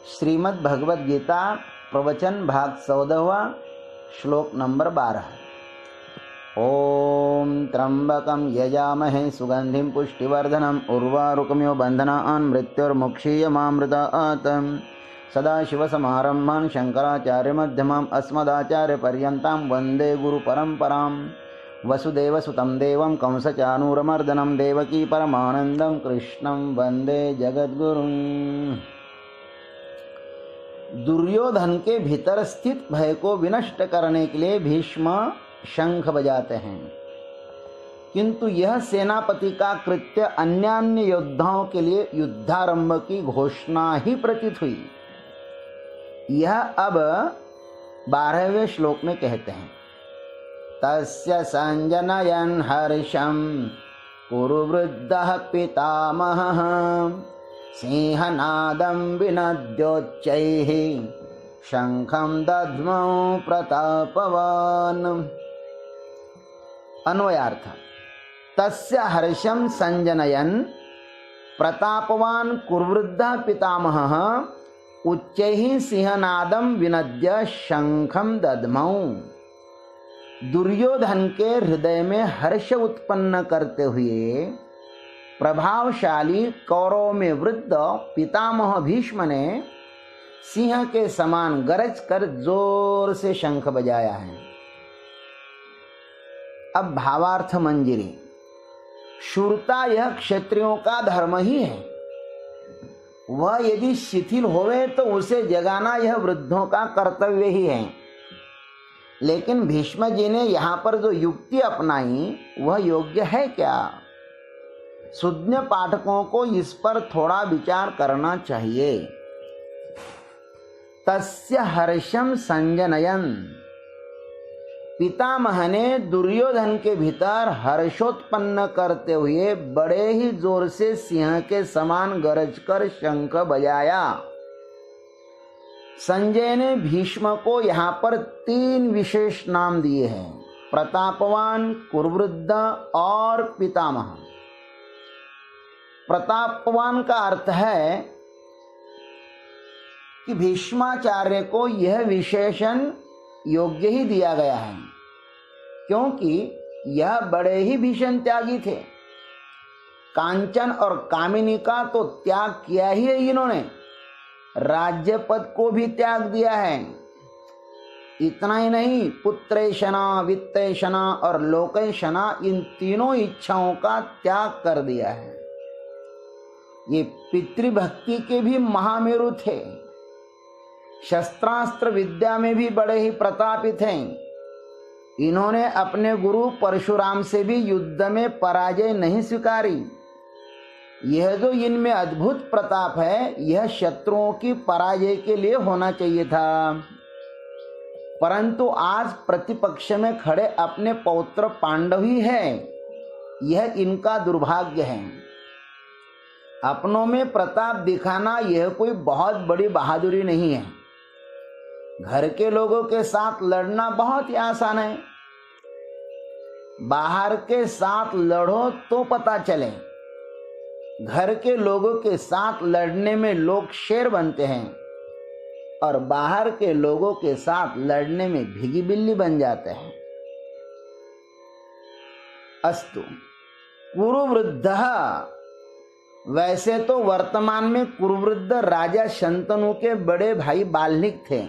श्रीमद् भगवद गीता प्रवचन भाग 14, श्लोक नंबर 12। ओम त्र्यंबकं यजामहे सुगंधिं पुष्टिवर्धनम् उर्वारुकमिव बन्धनान् मृत्युर्मुक्षीयमामृतात्। सदाशिवसमारम्भान् शंकराचार्यमध्यमाम् अस्मदाचार्यपर्यन्तां वन्दे गुरुपरम्पराम्। वसुदेवसुतं देवं कंसचानूरमर्दनं देवकी परमानन्दं कृष्णं वन्दे जगद्गुरुं। दुर्योधन के भीतर स्थित भय को विनष्ट करने के लिए भीष्म शंख बजाते हैं, किंतु यह सेनापति का कृत्य अन्य योद्धाओं के लिए युद्धारंभ की घोषणा ही प्रतीत हुई। यह अब 12वें श्लोक में कहते हैं, तस्य संजनयन् हर्षं कुरुवृद्धः पितामहः सिंहनादं विनद्योच्चैः शंखं दद्मौ प्रतापवान्। अन्वयार्थ, तस्य हर्षं संजनयन् प्रतापवान् कुरुवृद्धः पितामहः उच्चैः सिंहनादं विनद्य शंखं दद्मौ। दुर्योधन के हृदय में हर्ष उत्पन्न करते हुए प्रभावशाली कौरवों में वृद्ध पितामह भीष्म ने सिंह के समान गरज कर जोर से शंख बजाया है। अब भावार्थ मंजरी। शूरता यह क्षत्रियों का धर्म ही है। वह यदि शिथिल होवे तो उसे जगाना यह वृद्धों का कर्तव्य ही है। लेकिन भीष्म जी ने यहाँ पर जो युक्ति अपनाई वह योग्य है क्या? सुज्ञ पाठकों को इस पर थोड़ा विचार करना चाहिए। तस्य हर्षम संजनयन, पितामह ने दुर्योधन के भीतर हर्षोत्पन्न करते हुए बड़े ही जोर से सिंह के समान गरज कर शंख बजाया। संजय ने भीष्म को यहाँ पर 3 विशेष नाम दिए हैं, प्रतापवान, कुरुवृद्ध और पितामह। प्रतापवान का अर्थ है कि भीष्माचार्य को यह विशेषण योग्य ही दिया गया है, क्योंकि यह बड़े ही भीषण त्यागी थे। कांचन और कामिनी का तो त्याग किया ही है इन्होंने, राज्य पद को भी त्याग दिया है। इतना ही नहीं, पुत्रेशना, वित्तेशना और लोकेशना, इन तीनों इच्छाओं का त्याग कर दिया है। ये पितृभक्ति के भी महामेरु थे। शस्त्रास्त्र विद्या में भी बड़े ही प्रतापित हैं। इन्होंने अपने गुरु परशुराम से भी युद्ध में पराजय नहीं स्वीकारी। यह जो इनमें अद्भुत प्रताप है, यह शत्रुओं की पराजय के लिए होना चाहिए था, परंतु आज प्रतिपक्ष में खड़े अपने पौत्र पांडव ही है। यह इनका दुर्भाग्य है। अपनों में प्रताप दिखाना यह कोई बहुत बड़ी बहादुरी नहीं है। घर के लोगों के साथ लड़ना बहुत ही आसान है। बाहर के साथ लड़ो तो पता चले। घर के लोगों के साथ लड़ने में लोग शेर बनते हैं और बाहर के लोगों के साथ लड़ने में भीगी बिल्ली बन जाते हैं। अस्तु, कुरुवृद्धः, वैसे तो वर्तमान में कुरुवृद्ध राजा शंतनु के बड़े भाई बाल्मीकि थे।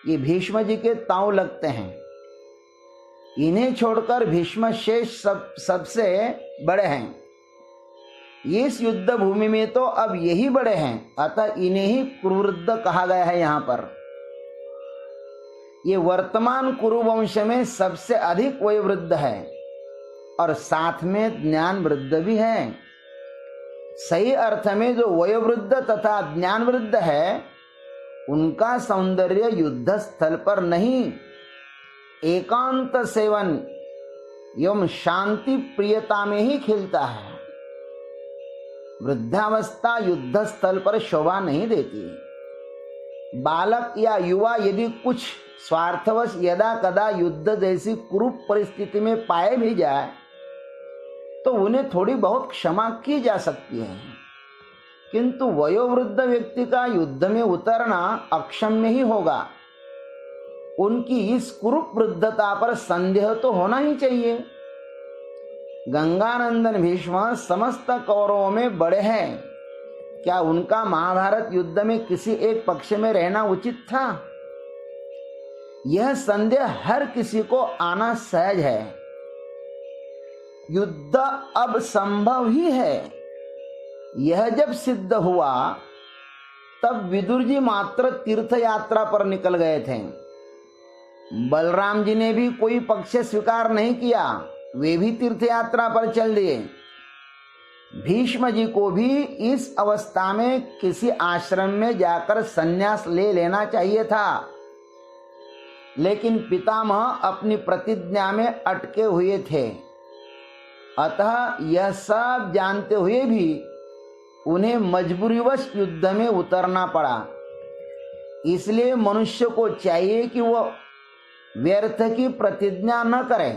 ये भीष्म जी के ताऊ लगते हैं। इन्हें छोड़कर भीष्म शेष सबसे बड़े हैं। इस युद्ध भूमि में तो अब यही बड़े हैं, अतः इन्हें ही कुरुवृद्ध कहा गया है। यहाँ पर ये वर्तमान कुरुवंश में सबसे अधिक वयोवृद्ध है और साथ में ज्ञान वृद्ध भी है। सही अर्थ में जो वयोवृद्ध तथा ज्ञान वृद्ध है, उनका सौंदर्य युद्ध स्थल पर नहीं, एकांत सेवन एवं शांति प्रियता में ही खिलता है। वृद्धावस्था युद्ध स्थल पर शोभा नहीं देती। बालक या युवा यदि कुछ स्वार्थवश यदा कदा युद्ध जैसी कुरूप परिस्थिति में पाए भी जाए तो उन्हें थोड़ी बहुत क्षमा की जा सकती है, किंतु वयोवृद्ध व्यक्ति का युद्ध में उतरना अक्षम्य ही होगा। उनकी इस कुरूप वृद्धता पर संदेह तो होना ही चाहिए। गंगानंदन भीष्म समस्त कौरवों में बड़े हैं, क्या उनका महाभारत युद्ध में किसी एक पक्ष में रहना उचित था? यह संदेह हर किसी को आना सहज है। युद्ध अब संभव ही है। यह जब सिद्ध हुआ तब विदुर जी मात्र तीर्थ यात्रा पर निकल गए थे। बलराम जी ने भी कोई पक्ष स्वीकार नहीं किया, वे भी तीर्थ यात्रा पर चल दिए। भीष्म जी को भी इस अवस्था में किसी आश्रम में जाकर संन्यास ले लेना चाहिए था, लेकिन पितामह अपनी प्रतिज्ञा में अटके हुए थे। अतः यह सब जानते हुए भी उन्हें मजबूरीवश युद्ध में उतरना पड़ा। इसलिए मनुष्य को चाहिए कि वह व्यर्थ की प्रतिज्ञा न करे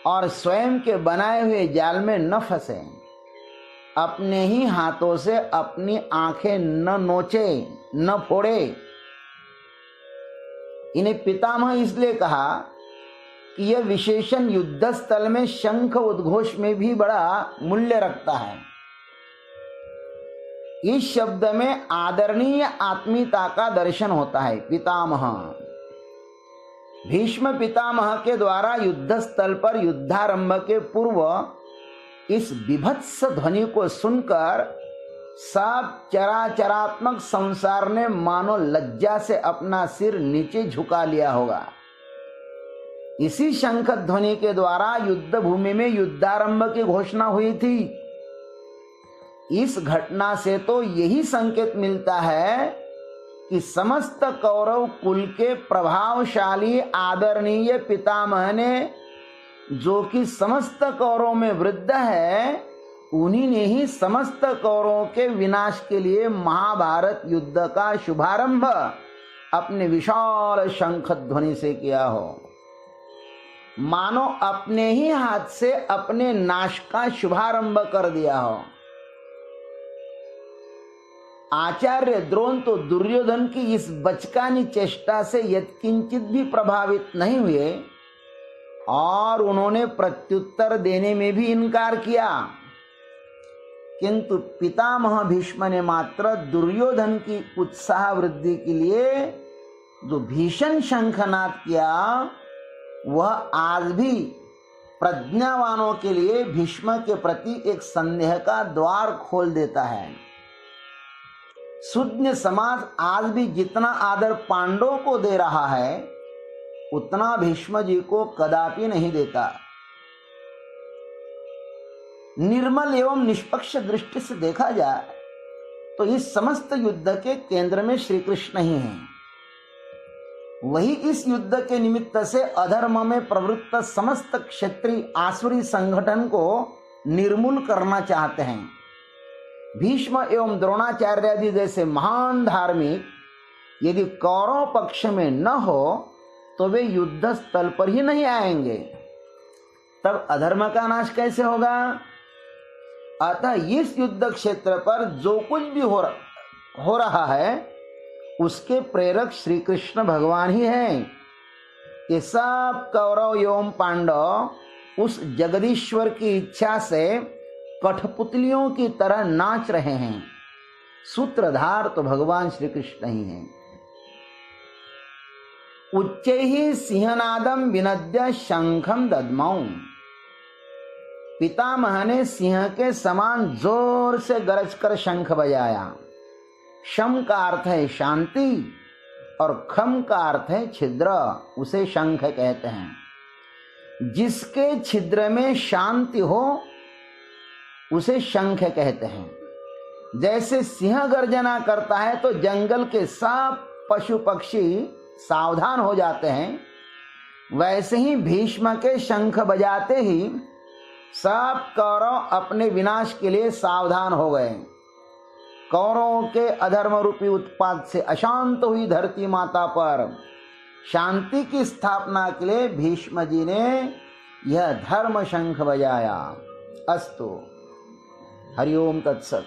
और स्वयं के बनाए हुए जाल में न फंसे। अपने ही हाथों से अपनी आंखें न नोचे, न फोड़े। इन्हें पितामह इसलिए कहा कि यह विशेषण युद्ध स्थल में शंख उद्घोष में भी बड़ा मूल्य रखता है। इस शब्द में आदरणीय आत्मीयता का दर्शन होता है। पितामह, भीष्म पितामह के द्वारा युद्ध स्थल पर युद्धारंभ के पूर्व इस विभत्स ध्वनि को सुनकर सब चराचरात्मक संसार ने मानो लज्जा से अपना सिर नीचे झुका लिया होगा। इसी शंख ध्वनि के द्वारा युद्ध भूमि में युद्धारंभ की घोषणा हुई थी। इस घटना से तो यही संकेत मिलता है कि समस्त कौरव कुल के प्रभावशाली आदरणीय पितामह ने, जो कि समस्त कौरवों में वृद्ध है, उन्हीं ने ही समस्त कौरवों के विनाश के लिए महाभारत युद्ध का शुभारंभ अपने विशाल शंख ध्वनि से किया हो। मानो अपने ही हाथ से अपने नाश का शुभारंभ कर दिया हो। आचार्य द्रोण तो दुर्योधन की इस बचकानी चेष्टा से यत्किंचित भी प्रभावित नहीं हुए और उन्होंने प्रत्युत्तर देने में भी इनकार किया, किंतु पितामह भीष्म ने मात्र दुर्योधन की उत्साह वृद्धि के लिए जो भीषण शंखनाद किया, वह आज भी प्रज्ञावानों के लिए भीष्म के प्रति एक संदेह का द्वार खोल देता है। शूद्र समाज आज भी जितना आदर पांडवों को दे रहा है, उतना भीष्म जी को कदापि नहीं देता। निर्मल एवं निष्पक्ष दृष्टि से देखा जाए तो इस समस्त युद्ध के केंद्र में श्री कृष्ण ही हैं। वही इस युद्ध के निमित्त से अधर्म में प्रवृत्त समस्त क्षत्रिय आसुरी संगठन को निर्मूल करना चाहते हैं। भीष्म एवं द्रोणाचार्य आदि जैसे महान धार्मिक यदि कौरव पक्ष में न हो तो वे युद्ध स्थल पर ही नहीं आएंगे, तब अधर्म का नाश कैसे होगा? अतः इस युद्ध क्षेत्र पर जो कुछ भी हो रहा है, उसके प्रेरक श्री कृष्ण भगवान ही हैं। ये सब कौरव एवं पांडव उस जगदीश्वर की इच्छा से कठपुतलियों की तरह नाच रहे हैं। सूत्रधार तो भगवान श्री कृष्ण ही हैं। उच्चैः सिंहनादम विनद्य शंखम दद्मौ। पितामह ने सिंह के समान जोर से गरज कर शंख बजाया। शम का अर्थ है शांति और खम का अर्थ है छिद्र, उसे शंख कहते हैं। जिसके छिद्र में शांति हो उसे शंख कहते हैं। जैसे सिंह गर्जना करता है तो जंगल के सब पशु पक्षी सावधान हो जाते हैं, वैसे ही भीष्म के शंख बजाते ही सब कौरव अपने विनाश के लिए सावधान हो गए। कौरवों के अधर्म रूपी उत्पात से अशांत हुई धरती माता पर शांति की स्थापना के लिए भीष्म जी ने यह धर्म शंख बजाया। अस्तु। हरि ओम तत्सत।